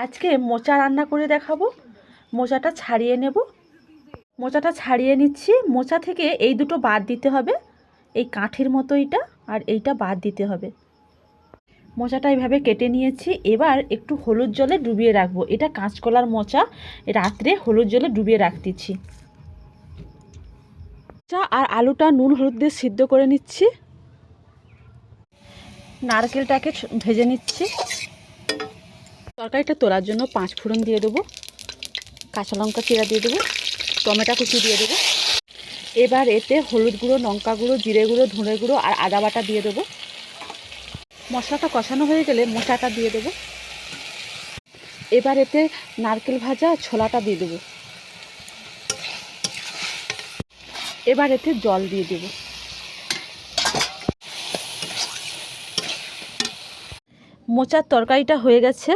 আজকে মোচা রান্না করে দেখাবো। মোচাটা ছাড়িয়ে নেব। মোচাটা ছাড়িয়ে নিচ্ছি। মোচা থেকে এই দুটো বাদ দিতে হবে, এই কাঠির মতো এইটা আর এইটা বাদ দিতে হবে। মোচাটা এইভাবে কেটে নিয়েছি। এবার একটু হলুদ জলে ডুবিয়ে রাখবো। এটা কাঁচকলার মোচা, রাত্রে হলুদ জলে ডুবিয়ে রাখতেছি। মোচা আর আলুটা নুন হলুদ দিয়ে সিদ্ধ করে নিচ্ছি। নারকেলটাকে ভেজে নিচ্ছি। তরকারিটা তোলার জন্য 5 ফোড়ন দিয়ে দেবো, কাঁচা লঙ্কা চিরা দিয়ে দেবো, টমেটো কুচি দিয়ে দেবো। এবার এতে হলুদ গুঁড়ো, লঙ্কা গুঁড়ো, জিরে গুঁড়ো, ধনে গুঁড়ো আর আদা বাটা দিয়ে দেবো। মশলাটা কষানো হয়ে গেলে মোচাটা দিয়ে দেবো। এবার এতে নারকেল ভাজা ছোলাটা দিয়ে দেবো। এবার এতে জল দিয়ে দেবো। মোচার তরকারিটা হয়ে গেছে।